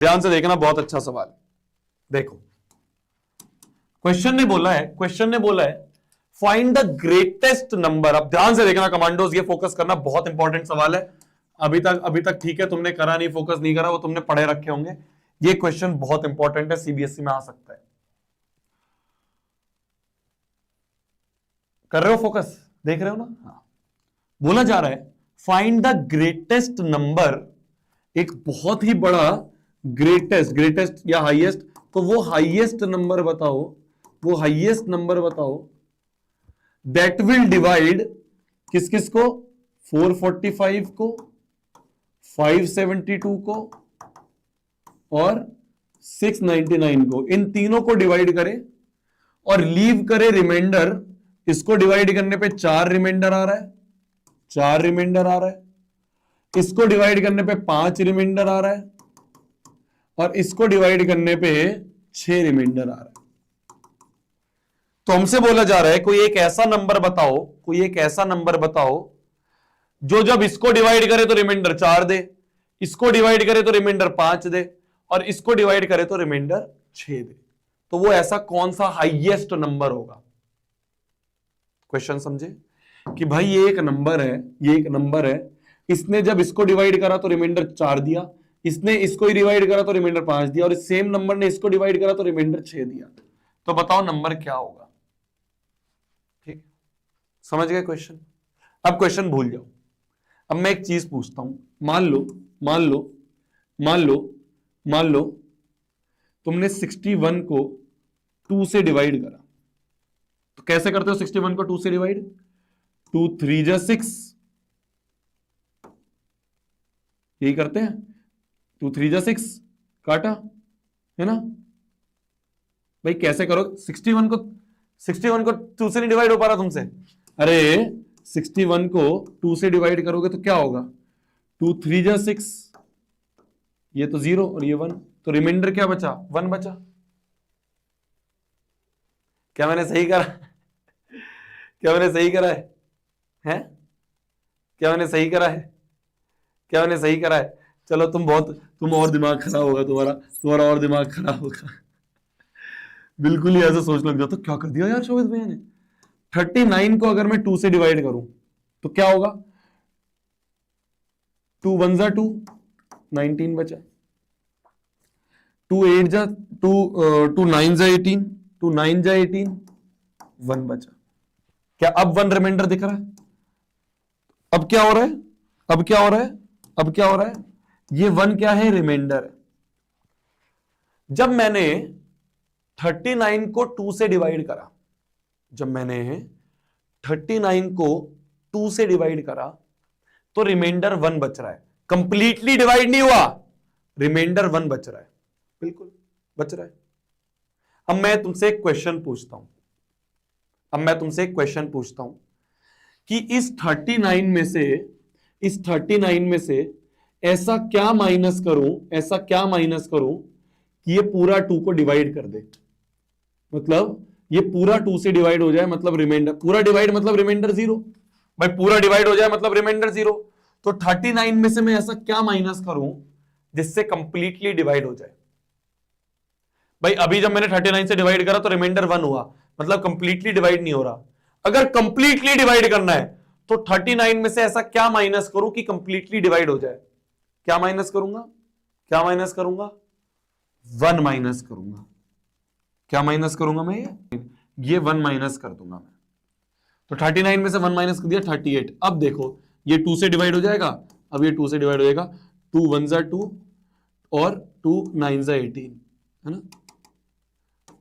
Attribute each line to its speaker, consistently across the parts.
Speaker 1: ध्यान से देखना, बहुत अच्छा सवाल। देखो क्वेश्चन ने बोला है फाइंड द ग्रेटेस्ट नंबर। अब ध्यान से देखना कमांडोज, ये फोकस करना, बहुत इंपॉर्टेंट सवाल है। अभी तक ठीक है, तुमने करा नहीं, फोकस नहीं करा, वो तुमने पढ़े रखे होंगे। ये क्वेश्चन बहुत इंपॉर्टेंट है, सीबीएसई में आ सकता है। कर रहे हो फोकस, देख रहे हो ना? हाँ। बोला जा रहा है फाइंड द ग्रेटेस्ट नंबर, एक बहुत ही बड़ा ग्रेटेस्ट या हाईएस्ट, तो वो हाईएस्ट नंबर बताओ दैट विल डिवाइड किस किस को, 445 को, 572 को और 699 को, इन तीनों को डिवाइड करे और लीव करे रिमाइंडर। इसको डिवाइड करने पे 4 रिमाइंडर आ रहा है, इसको डिवाइड करने पे 5 रिमाइंडर आ रहा है और इसको डिवाइड करने पे 6 रिमाइंडर आ रहा है। तो हमसे बोला जा रहा है कोई एक ऐसा नंबर बताओ जो जब इसको डिवाइड करे तो रिमाइंडर 4 दे, इसको डिवाइड करे तो रिमाइंडर 5 दे और इसको डिवाइड करे तो रिमाइंडर 6 दे। तो वो ऐसा कौन सा हाईएस्ट नंबर होगा? क्वेश्चन समझे कि भाई ये एक नंबर है, इसने जब इसको डिवाइड करा तो रिमाइंडर 4 दिया, इसने इसको ही डिवाइड करा तो रिमाइंडर 5 दिया और इस सेम नंबर ने इसको डिवाइड करा तो रिमाइंडर 6 दिया। तो बताओ नंबर क्या होगा? ठीक, समझ गए क्वेश्चन? अब क्वेश्चन भूल जाओ। अब मैं एक चीज पूछता हूं, मान लो तुमने 61 को 2 से डिवाइड करा। तो कैसे करते हो 61 को 2 से डिवाइड? 2 3 जा 6, यही करते हैं। 2 3 जा 6, काटा, है ना भाई? कैसे करो 61 को 2 से नहीं डिवाइड हो पा रहा तुमसे? अरे 61 को 2 से डिवाइड करोगे तो क्या होगा? 2 3 जा 6, ये तो 0 और ये 1, तो रिमाइंडर क्या बचा? 1 बचा। क्या मैंने सही करा? क्या मैंने सही करा है? क्या मैंने सही करा है? चलो तुम और दिमाग खराब होगा, तुम्हारा और दिमाग खराब होगा। बिल्कुल ही ऐसा सोच लग जाओ तो क्या कर दिया यार शोभित भैया ने। 39 को अगर मैं 2 से डिवाइड करूं तो क्या होगा? 2 1 जा 2, 19 बचा। 2 8 जा 2 9 जा 18, 2 9 जा 18, 1 बचा। क्या अब 1 रिमाइंडर दिख रहा है? अब क्या हो रहा है? ये 1 क्या है? रिमाइंडर है। जब मैंने 39 को 2 से डिवाइड करा, तो रिमाइंडर 1 बच रहा है। कंप्लीटली डिवाइड नहीं हुआ, रिमाइंडर 1 बच रहा है, बिल्कुल बच रहा है। अब मैं तुमसे एक क्वेश्चन पूछता हूं कि इस 39 में से ऐसा क्या माइनस करूं कि ये पूरा 2 को डिवाइड कर दे। मतलब ये पूरा 2 से डिवाइड हो जाए, मतलब रिमाइंडर पूरा डिवाइड मतलब रिमाइंडर 0। भाई पूरा डिवाइड हो जाए मतलब रिमाइंडर 0। तो 39 में से मैं ऐसा क्या माइनस करूं जिससे कंप्लीटली डिवाइड हो जाए? भाई अभी जब मैंने 39 से डिवाइड करा तो रिमाइंडर 1 हुआ, मतलब कंप्लीटली डिवाइड नहीं हो रहा। अगर कंप्लीटली डिवाइड करना है तो 39 में से ऐसा क्या माइनस करूं कि कंप्लीटली डिवाइड हो जाए? क्या माइनस करूंगा? 1 माइनस करूंगा। क्या माइनस करूंगा मैं? ये 1 माइनस कर दूंगा मैं। तो 39 में से 1 माइनस कर दिया, 38। अब देखो ये 2 से डिवाइड हो जाएगा, अब ये 2 से डिवाइड हो जाएगा। 2 1 जा 2 और 2 9 जा 18, है ना?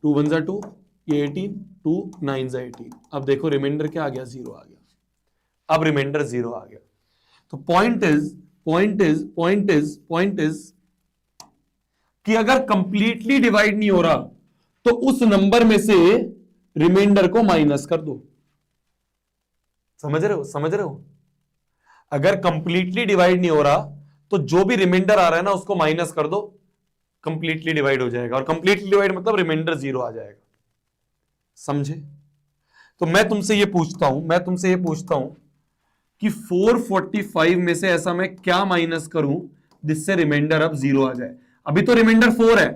Speaker 1: 2 1 जा 2, ये 18, 2 9 जा 18। अब देखो रिमाइंडर क्या आ गया? 0 आ गया। अब रिमाइंडर 0 आ गया। तो पॉइंट इज कि अगर कंप्लीटली डिवाइड नहीं हो रहा तो उस नंबर में से रिमाइंडर को माइनस कर दो। समझ रहे हो? अगर कंप्लीटली डिवाइड नहीं हो रहा तो जो भी रिमाइंडर आ रहा है ना उसको माइनस कर दो, कंप्लीटली डिवाइड हो जाएगा। और कंप्लीटली डिवाइड मतलब रिमाइंडर 0 आ जाएगा। समझे? तो मैं तुमसे ये पूछता हूं कि 445 में से ऐसा मैं क्या माइनस करूं जिससे रिमाइंडर अब 0 आ जाए। अभी तो रिमाइंडर 4 है,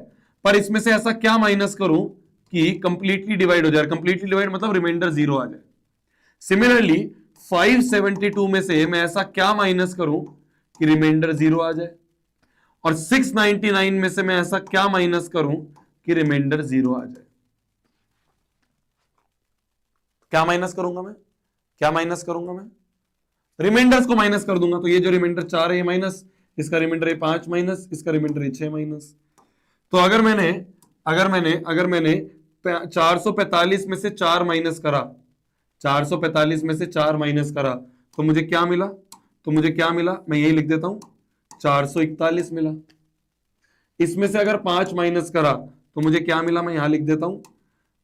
Speaker 1: पर इसमें से ऐसा क्या माइनस करूं कि कंप्लीटली डिवाइड हो जाए। कंप्लीटली डिवाइड मतलब रिमाइंडर 0 आ जाए। सिमिलरली 572 में से मैं ऐसा क्या माइनस करूं कि रिमाइंडर 0 आ जाए, और 699 में से मैं ऐसा क्या माइनस करूं कि रिमाइंडर 0 आ जाए। क्या माइनस करूंगा मैं, क्या माइनस करूंगा मैं? रिमाइंडर्स को माइनस कर दूंगा। तो ये जो रिमाइंडर 4 है ये माइनस, इसका रिमाइंडर है 5 माइनस, इसका रिमाइंडर है 6 माइनस। तो अगर मैंने 445 में से 4 माइनस करा, 445 में से 4 माइनस करा, तो मुझे क्या मिला? मैं यही लिख देता हूं, 441 मिला। इसमें से अगर 5 माइनस करा तो मुझे क्या मिला? मैं यहां लिख देता हूं,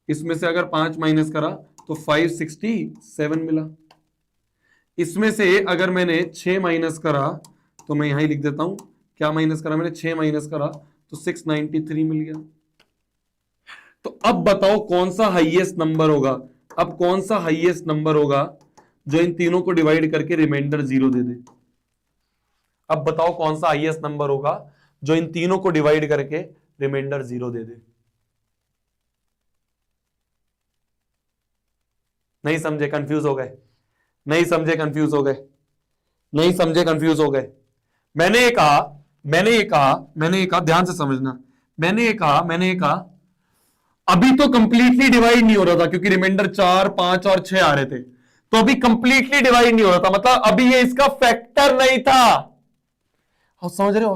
Speaker 1: इसमें से अगर 5 माइनस करा तो 567 मिला। इसमें से अगर मैंने 6 माइनस करा तो मैं यहां लिख देता हूं, क्या माइनस करा मैंने? 6 माइनस करा तो 693 मिल गया। तो अब बताओ कौन सा हाईएस्ट नंबर होगा? अब कौन सा हाईएस्ट नंबर होगा जो इन तीनों को डिवाइड करके रिमाइंडर 0 दे दे? अब बताओ कौन सा हाईएस्ट नंबर होगा जो इन तीनों को डिवाइड करके रिमाइंडर 0 दे दे? नहीं समझे, कंफ्यूज हो गए? नहीं समझे, कंफ्यूज हो गए? नहीं समझे, कंफ्यूज हो गए? मैंने ये कहा, ध्यान से समझना। मैंने ये कहा अभी तो कंप्लीटली डिवाइड नहीं हो रहा था क्योंकि रिमाइंडर 4, 5 और 6 आ रहे थे। तो अभी कंप्लीटली डिवाइड नहीं हो रहा था, मतलब अभी ये इसका फैक्टर नहीं था। आप समझ रहे हो?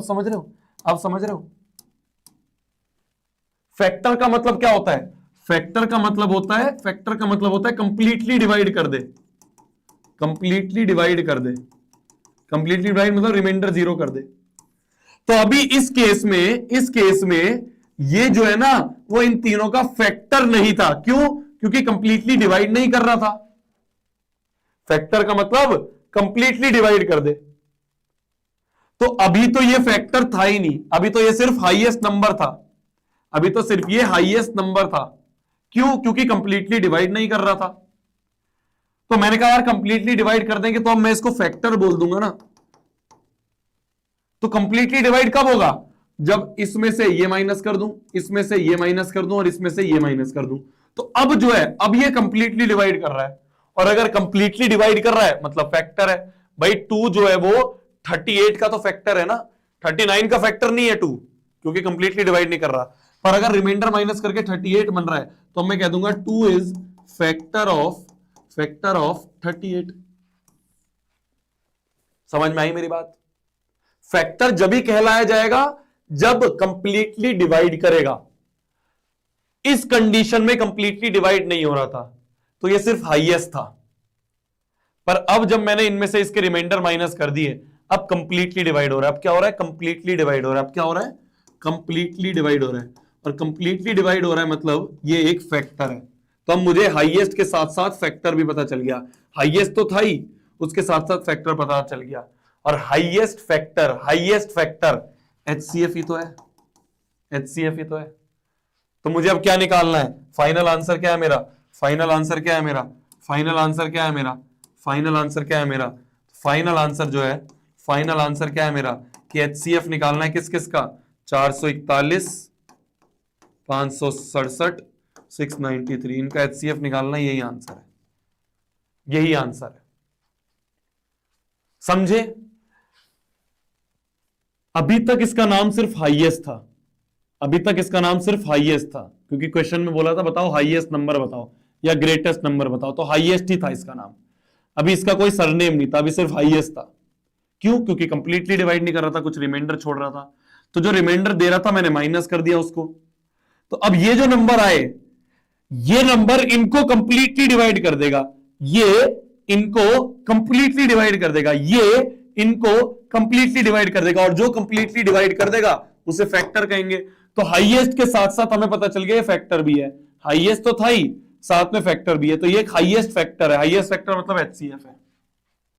Speaker 1: फैक्टर का मतलब क्या होता है? फैक्टर का मतलब होता है कंप्लीटली डिवाइड कर दे। कंप्लीटली डिवाइड मतलब रिमाइंडर 0 कर दे। तो अभी इस केस में ये जो है ना वो इन तीनों का फैक्टर नहीं था। क्यों? क्योंकि कंप्लीटली डिवाइड नहीं कर रहा था। फैक्टर का मतलब कंप्लीटली डिवाइड कर दे। तो अभी तो ये फैक्टर था ही नहीं, अभी तो ये सिर्फ हाईएस्ट नंबर था। अभी तो सिर्फ ये हाईएस्ट नंबर था। क्यों? क्योंकि कंप्लीटली डिवाइड नहीं कर रहा था। तो मैंने कहा यार कंप्लीटली डिवाइड कर देंगे तो अब मैं इसको फैक्टर बोल दूंगा ना। तो कंप्लीटली डिवाइड कब होगा? जब इसमें से ये माइनस कर दूं, इसमें से ये माइनस कर दूं और इसमें से ये माइनस कर दूं। तो अब जो है, अब ये कंप्लीटली डिवाइड कर रहा है, और अगर कंप्लीटली डिवाइड कर रहा है मतलब फैक्टर है। भाई 2 जो है वो 38 का तो फैक्टर है ना, 39 का फैक्टर नहीं है 2, क्योंकि कंप्लीटली डिवाइड नहीं कर रहा। पर अगर रिमाइंडर माइनस करके 38 बन रहा है तो मैं कह दूंगा 2 इज फैक्टर ऑफ 38। समझ में आई मेरी बात? फैक्टर जब ही कहलाया जाएगा जब कंप्लीटली डिवाइड करेगा। इस कंडीशन में कंप्लीटली डिवाइड नहीं हो रहा था तो यह सिर्फ हाईएस्ट था। पर अब जब मैंने इनमें से इसके रिमाइंडर माइनस कर दिए, अब कंप्लीटली डिवाइड हो रहा है। अब क्या हो रहा है? कंप्लीटली डिवाइड हो रहा है। अब क्या हो रहा है? कंप्लीटली डिवाइड हो रहा है। और कंप्लीटली डिवाइड हो रहा है मतलब ये एक फैक्टर है। तो अब मुझे हाईएस्ट के साथ साथ फैक्टर भी पता चल गया। हाईएस्ट तो था ही, उसके साथ साथ फैक्टर पता चल गया। और हाईएस्ट फैक्टर HCF ही तो है, HCF ही तो है। तो मुझे अब क्या निकालना है? फाइनल आंसर क्या है मेरा? फाइनल आंसर क्या है मेरा? फाइनल आंसर क्या है मेरा? फाइनल आंसर क्या है मेरा? फाइनल आंसर जो है, फाइनल आंसर क्या है मेरा कि HCF निकालना है किस किस का? 441, 567, 693, इनका HCF निकालना है। यही आंसर है, यही आंसर है। समझे? अभी तक इसका नाम सिर्फ हाईएस्ट था, अभी तक इसका नाम सिर्फ हाईएस्ट था, क्योंकि क्वेश्चन में बोला था बताओ हाईएस्ट नंबर बताओ या ग्रेटेस्ट नंबर बताओ, तो हाईएस्ट ही था इसका नाम। अभी इसका कोई सरनेम नहीं था, अभी सिर्फ हाईएस्ट था। क्यों? क्योंकि कंप्लीटली डिवाइड नहीं कर रहा था, कुछ रिमाइंडर छोड़ रहा था। तो जो रिमाइंडर दे रहा था मैंने माइनस कर दिया उसको। तो अब ये जो नंबर आए, ये नंबर इनको कंप्लीटली डिवाइड कर देगा, ये इनको कंप्लीटली डिवाइड कर देगा, ये इनको कंप्लीटली डिवाइड कर देगा, और जो कंप्लीटली डिवाइड कर देगा उसे फैक्टर कहेंगे। तो हाईएस्ट के साथ साथ हमें पता चल गया ये फैक्टर भी है। हाईएस्ट तो था ही, साथ में फैक्टर भी है, तो ये एक हाईएस्ट फैक्टर है। हाईएस्ट फैक्टर मतलब HCF है।